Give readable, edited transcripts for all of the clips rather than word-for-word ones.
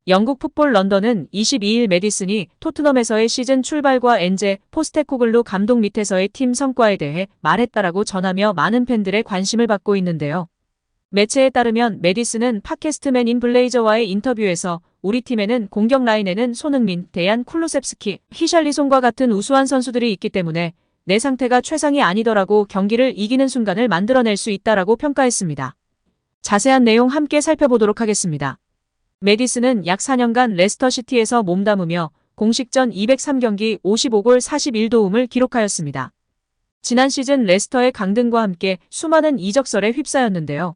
영국 풋볼 런던은 22일 메디슨이 토트넘에서의 시즌 출발과 엔제 포스테코글루 감독 밑에서의 팀 성과에 대해 말했다라고 전하며 많은 팬들의 관심을 받고 있는데요. 매체에 따르면 메디슨은 팟캐스트맨 인 블레이저와의 인터뷰에서 우리 팀에는 공격 라인에는 손흥민, 데얀 쿨루셉스키, 히샬리송과 같은 우수한 선수들이 있기 때문에 내 상태가 최상이 아니더라고 경기를 이기는 순간을 만들어낼 수 있다라고 평가했습니다. 자세한 내용 함께 살펴보도록 하겠습니다. 메디슨은 약 4년간 레스터시티에서 몸담으며 공식전 203경기 55골 41도움을 기록하였습니다. 지난 시즌 레스터의 강등과 함께 수많은 이적설에 휩싸였는데요.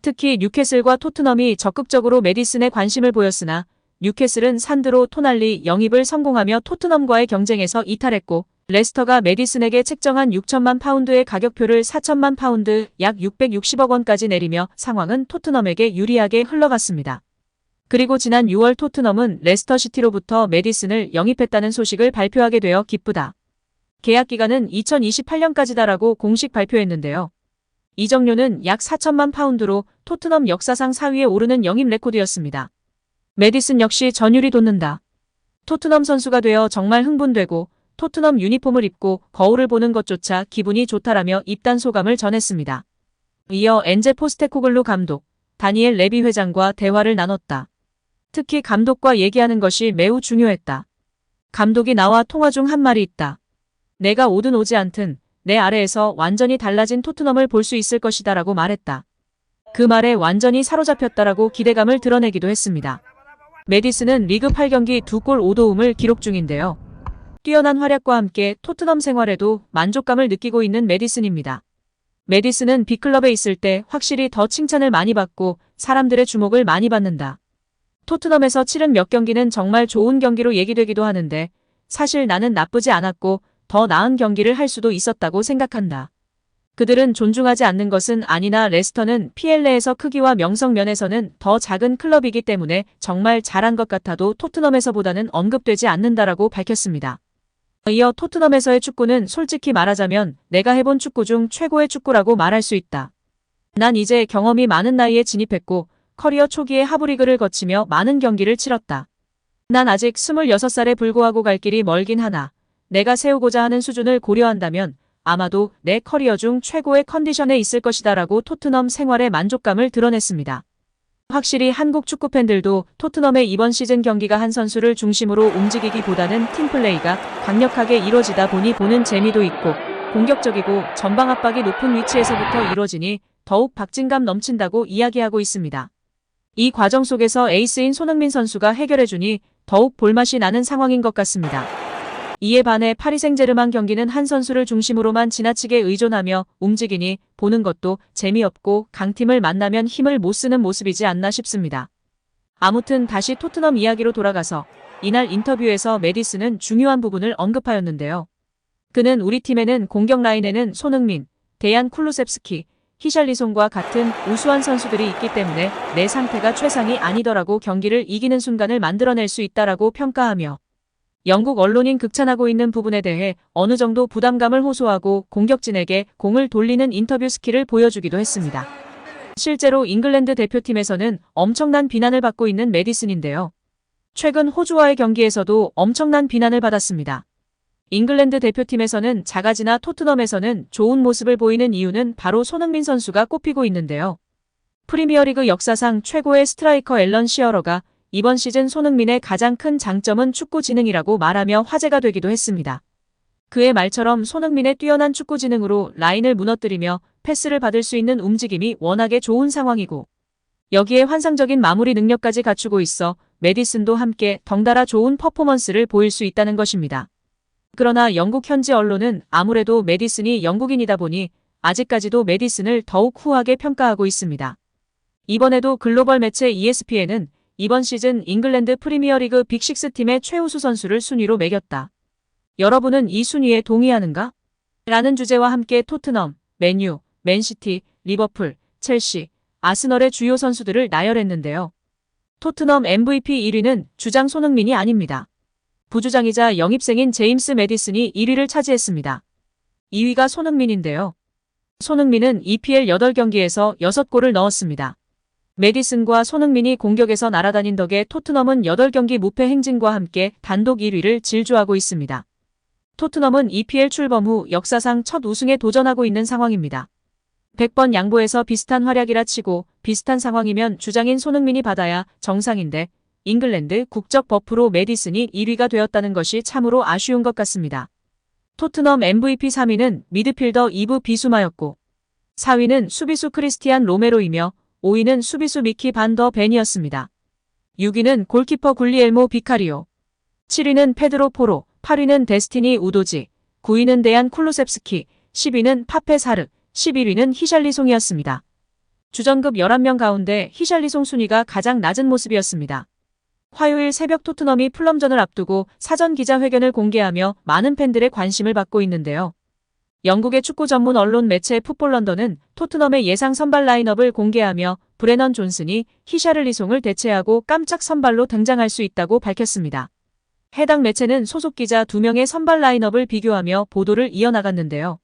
특히 뉴캐슬과 토트넘이 적극적으로 메디슨에 관심을 보였으나 뉴캐슬은 산드로 토날리 영입을 성공하며 토트넘과의 경쟁에서 이탈했고 레스터가 메디슨에게 책정한 6천만 파운드의 가격표를 4천만 파운드 약 660억 원까지 내리며 상황은 토트넘에게 유리하게 흘러갔습니다. 그리고 지난 6월 토트넘은 레스터시티로부터 메디슨을 영입했다는 소식을 발표하게 되어 기쁘다. 계약 기간은 2028년까지다라고 공식 발표했는데요. 이적료는 약 4천만 파운드로 토트넘 역사상 4위에 오르는 영입 레코드였습니다. 메디슨 역시 전율이 돋는다. 토트넘 선수가 되어 정말 흥분되고 토트넘 유니폼을 입고 거울을 보는 것조차 기분이 좋다라며 입단 소감을 전했습니다. 이어 엔제 포스테코글루 감독, 다니엘 레비 회장과 대화를 나눴다. 특히 감독과 얘기하는 것이 매우 중요했다. 감독이 나와 통화 중 한 말이 있다. 내가 오든 오지 않든 내 아래에서 완전히 달라진 토트넘을 볼 수 있을 것이다 라고 말했다. 그 말에 완전히 사로잡혔다라고 기대감을 드러내기도 했습니다. 메디슨은 리그 8경기 2골 5도움을 기록 중인데요. 뛰어난 활약과 함께 토트넘 생활에도 만족감을 느끼고 있는 메디슨입니다. 메디슨은 빅클럽에 있을 때 확실히 더 칭찬을 많이 받고 사람들의 주목을 많이 받는다. 토트넘에서 치른 몇 경기는 정말 좋은 경기로 얘기되기도 하는데 사실 나는 나쁘지 않았고 더 나은 경기를 할 수도 있었다고 생각한다. 그들은 존중하지 않는 것은 아니나 레스터는 PLA에서 크기와 명성 면에서는 더 작은 클럽이기 때문에 정말 잘한 것 같아도 토트넘에서보다는 언급되지 않는다라고 밝혔습니다. 이어 토트넘에서의 축구는 솔직히 말하자면 내가 해본 축구 중 최고의 축구라고 말할 수 있다. 난 이제 경험이 많은 나이에 진입했고 커리어 초기에 하부리그를 거치며 많은 경기를 치렀다. 난 아직 26살에 불구하고 갈 길이 멀긴 하나 내가 세우고자 하는 수준을 고려한다면 아마도 내 커리어 중 최고의 컨디션에 있을 것이다 라고 토트넘 생활의 만족감을 드러냈습니다. 확실히 한국 축구 팬들도 토트넘의 이번 시즌 경기가 한 선수를 중심으로 움직이기보다는 팀플레이가 강력하게 이루어지다 보니 보는 재미도 있고 공격적이고 전방 압박이 높은 위치에서부터 이루어지니 더욱 박진감 넘친다고 이야기하고 있습니다. 이 과정 속에서 에이스인 손흥민 선수가 해결해주니 더욱 볼맛이 나는 상황인 것 같습니다. 이에 반해 파리 생제르맹 경기는 한 선수를 중심으로만 지나치게 의존하며 움직이니 보는 것도 재미없고 강팀을 만나면 힘을 못 쓰는 모습이지 않나 싶습니다. 아무튼 다시 토트넘 이야기로 돌아가서 이날 인터뷰에서 메디슨은 중요한 부분을 언급하였는데요. 그는 우리 팀에는 공격 라인에는 손흥민, 데얀 쿨루셉스키, 히샬리송과 같은 우수한 선수들이 있기 때문에 내 상태가 최상이 아니더라고 경기를 이기는 순간을 만들어낼 수 있다라고 평가하며 영국 언론인 극찬하고 있는 부분에 대해 어느 정도 부담감을 호소하고 공격진에게 공을 돌리는 인터뷰 스킬을 보여주기도 했습니다. 실제로 잉글랜드 대표팀에서는 엄청난 비난을 받고 있는 메디슨인데요. 최근 호주와의 경기에서도 엄청난 비난을 받았습니다. 잉글랜드 대표팀에서는 자가지나 토트넘에서는 좋은 모습을 보이는 이유는 바로 손흥민 선수가 꼽히고 있는데요. 프리미어리그 역사상 최고의 스트라이커 앨런 시어러가 이번 시즌 손흥민의 가장 큰 장점은 축구 지능이라고 말하며 화제가 되기도 했습니다. 그의 말처럼 손흥민의 뛰어난 축구 지능으로 라인을 무너뜨리며 패스를 받을 수 있는 움직임이 워낙에 좋은 상황이고 여기에 환상적인 마무리 능력까지 갖추고 있어 메디슨도 함께 덩달아 좋은 퍼포먼스를 보일 수 있다는 것입니다. 그러나 영국 현지 언론은 아무래도 메디슨이 영국인이다 보니 아직까지도 메디슨을 더욱 후하게 평가하고 있습니다. 이번에도 글로벌 매체 ESPN은 이번 시즌 잉글랜드 프리미어리그 빅6 팀의 최우수 선수를 순위로 매겼다. 여러분은 이 순위에 동의하는가? 라는 주제와 함께 토트넘, 맨유, 맨시티, 리버풀, 첼시, 아스널의 주요 선수들을 나열했는데요. 토트넘 MVP 1위는 주장 손흥민이 아닙니다. 부주장이자 영입생인 제임스 메디슨이 1위를 차지했습니다. 2위가 손흥민인데요. 손흥민은 EPL 8경기에서 6골을 넣었습니다. 메디슨과 손흥민이 공격에서 날아다닌 덕에 토트넘은 8경기 무패 행진과 함께 단독 1위를 질주하고 있습니다. 토트넘은 EPL 출범 후 역사상 첫 우승에 도전하고 있는 상황입니다. 100번 양보해서 비슷한 활약이라 치고 비슷한 상황이면 주장인 손흥민이 받아야 정상인데 잉글랜드 국적 버프로 메디슨이 1위가 되었다는 것이 참으로 아쉬운 것 같습니다. 토트넘 MVP 3위는 미드필더 이브 비수마였고 4위는 수비수 크리스티안 로메로이며 5위는 수비수 미키 반 더 벤이었습니다. 6위는 골키퍼 굴리엘모 비카리오, 7위는 페드로 포로, 8위는 데스티니 우도지, 9위는 데안 쿨루셉스키, 10위는 파페 사르, 11위는 히샬리송이었습니다. 주전급 11명 가운데 히샬리송 순위가 가장 낮은 모습이었습니다. 화요일 새벽 토트넘이 풀럼전을 앞두고 사전 기자회견을 공개하며 많은 팬들의 관심을 받고 있는데요. 영국의 축구 전문 언론 매체 풋볼 런던은 토트넘의 예상 선발 라인업을 공개하며 브레넌 존슨이 히샤를리송을 대체하고 깜짝 선발로 등장할 수 있다고 밝혔습니다. 해당 매체는 소속 기자 2명의 선발 라인업을 비교하며 보도를 이어나갔는데요.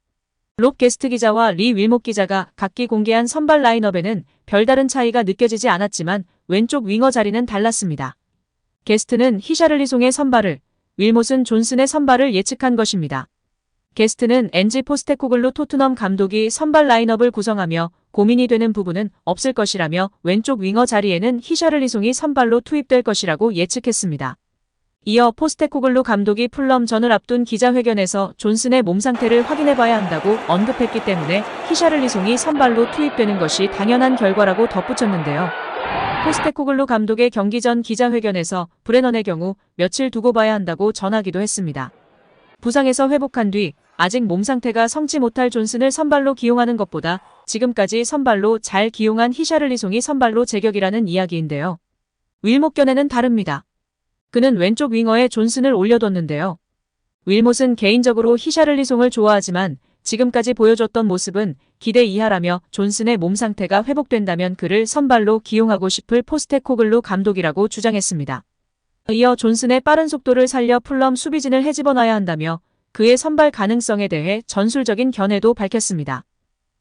롭 게스트 기자와 리 윌목 기자가 각기 공개한 선발 라인업에는 별다른 차이가 느껴지지 않았지만 왼쪽 윙어 자리는 달랐습니다. 게스트는 히샤를리송의 선발을, 윌못은 존슨의 선발을 예측한 것입니다. 게스트는 엔지 포스테코글루 토트넘 감독이 선발 라인업을 구성하며 고민이 되는 부분은 없을 것이라며 왼쪽 윙어 자리에는 히샤를리송이 선발로 투입될 것이라고 예측했습니다. 이어 포스테코글루 감독이 풀럼전을 앞둔 기자회견에서 존슨의 몸 상태를 확인해봐야 한다고 언급했기 때문에 히샤를리송이 선발로 투입되는 것이 당연한 결과라고 덧붙였는데요. 포스테코글루 감독의 경기 전 기자회견에서 브레넌의 경우 며칠 두고 봐야 한다고 전하기도 했습니다. 부상에서 회복한 뒤 아직 몸 상태가 성치 못할 존슨을 선발로 기용하는 것보다 지금까지 선발로 잘 기용한 히샤를리송이 선발로 제격이라는 이야기인데요. 윌못 견해는 다릅니다. 그는 왼쪽 윙어에 존슨을 올려뒀는데요. 윌못은 개인적으로 히샤를리송을 좋아하지만 지금까지 보여줬던 모습은 기대 이하라며 존슨의 몸 상태가 회복된다면 그를 선발로 기용하고 싶을 포스테코글루 감독이라고 주장했습니다. 이어 존슨의 빠른 속도를 살려 풀럼 수비진을 헤집어놔야 한다며 그의 선발 가능성에 대해 전술적인 견해도 밝혔습니다.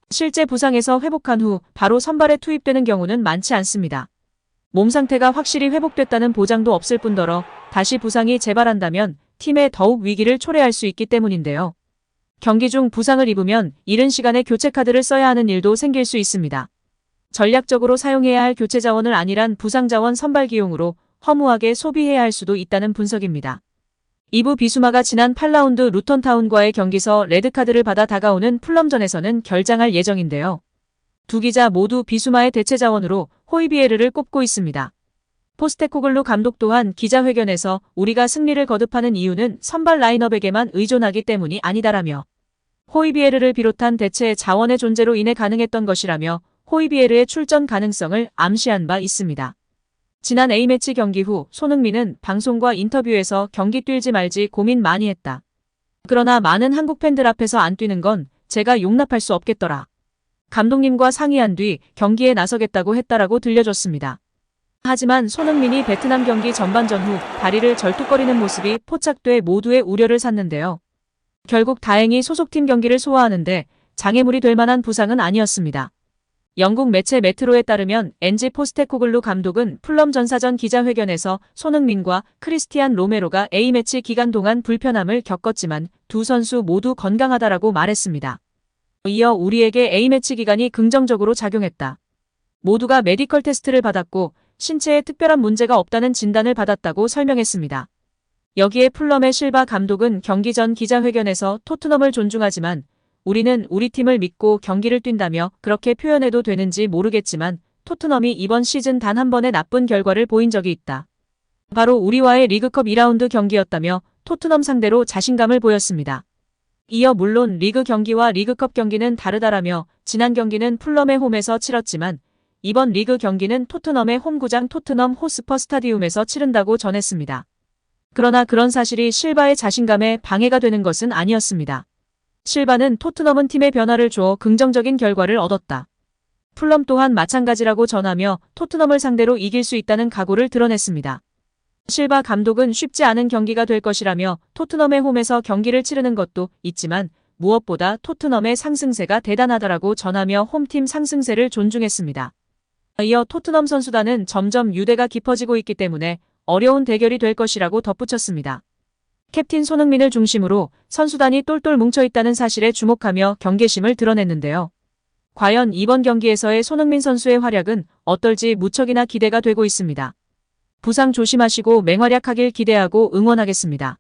실제 부상에서 회복한 후 바로 선발에 투입되는 경우는 많지 않습니다. 몸 상태가 확실히 회복됐다는 보장도 없을 뿐더러 다시 부상이 재발한다면 팀에 더욱 위기를 초래할 수 있기 때문인데요. 경기 중 부상을 입으면 이른 시간에 교체 카드를 써야 하는 일도 생길 수 있습니다. 전략적으로 사용해야 할 교체 자원을 안일한 부상 자원 선발 기용으로 허무하게 소비해야 할 수도 있다는 분석입니다. 이브 비수마가 지난 8라운드 루턴타운과의 경기서 레드카드를 받아 다가오는 풀럼전에서는 결장할 예정인데요. 두 기자 모두 비수마의 대체 자원으로 호이비에르를 꼽고 있습니다. 포스테코글루 감독 또한 기자회견에서 우리가 승리를 거듭하는 이유는 선발 라인업에게만 의존하기 때문이 아니다라며 호이비에르를 비롯한 대체 자원의 존재로 인해 가능했던 것이라며 호이비에르의 출전 가능성을 암시한 바 있습니다. 지난 A매치 경기 후 손흥민은 방송과 인터뷰에서 경기 뛸지 말지 고민 많이 했다. 그러나 많은 한국 팬들 앞에서 안 뛰는 건 제가 용납할 수 없겠더라. 감독님과 상의한 뒤 경기에 나서겠다고 했다라고 들려줬습니다. 하지만 손흥민이 베트남 경기 전반전 후 다리를 절뚝거리는 모습이 포착돼 모두의 우려를 샀는데요. 결국 다행히 소속팀 경기를 소화하는데 장애물이 될 만한 부상은 아니었습니다. 영국 매체 메트로에 따르면 엔지 포스테코글루 감독은 풀럼 전사전 기자회견에서 손흥민과 크리스티안 로메로가 A매치 기간 동안 불편함을 겪었지만 두 선수 모두 건강하다라고 말했습니다. 이어 우리에게 A매치 기간이 긍정적으로 작용했다. 모두가 메디컬 테스트를 받았고 신체에 특별한 문제가 없다는 진단을 받았다고 설명했습니다. 여기에 풀럼의 실바 감독은 경기 전 기자회견에서 토트넘을 존중하지만 우리는 우리 팀을 믿고 경기를 뛴다며 그렇게 표현해도 되는지 모르겠지만 토트넘이 이번 시즌 단 한 번의 나쁜 결과를 보인 적이 있다. 바로 우리와의 리그컵 2라운드 경기였다며 토트넘 상대로 자신감을 보였습니다. 이어 물론 리그 경기와 리그컵 경기는 다르다라며 지난 경기는 풀럼의 홈에서 치렀지만 이번 리그 경기는 토트넘의 홈구장 토트넘 호스퍼 스타디움에서 치른다고 전했습니다. 그러나 그런 사실이 실바의 자신감에 방해가 되는 것은 아니었습니다. 실바는 토트넘은 팀의 변화를 주어 긍정적인 결과를 얻었다. 풀럼 또한 마찬가지라고 전하며 토트넘을 상대로 이길 수 있다는 각오를 드러냈습니다. 실바 감독은 쉽지 않은 경기가 될 것이라며 토트넘의 홈에서 경기를 치르는 것도 있지만 무엇보다 토트넘의 상승세가 대단하다라고 전하며 홈팀 상승세를 존중했습니다. 이어 토트넘 선수단은 점점 유대가 깊어지고 있기 때문에 어려운 대결이 될 것이라고 덧붙였습니다. 캡틴 손흥민을 중심으로 선수단이 똘똘 뭉쳐있다는 사실에 주목하며 경계심을 드러냈는데요. 과연 이번 경기에서의 손흥민 선수의 활약은 어떨지 무척이나 기대가 되고 있습니다. 부상 조심하시고 맹활약하길 기대하고 응원하겠습니다.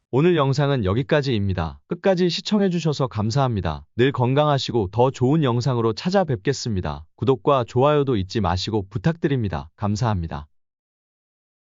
오늘 영상은 여기까지입니다. 끝까지 시청해주셔서 감사합니다. 늘 건강하시고 더 좋은 영상으로 찾아뵙겠습니다. 구독과 좋아요도 잊지 마시고 부탁드립니다. 감사합니다.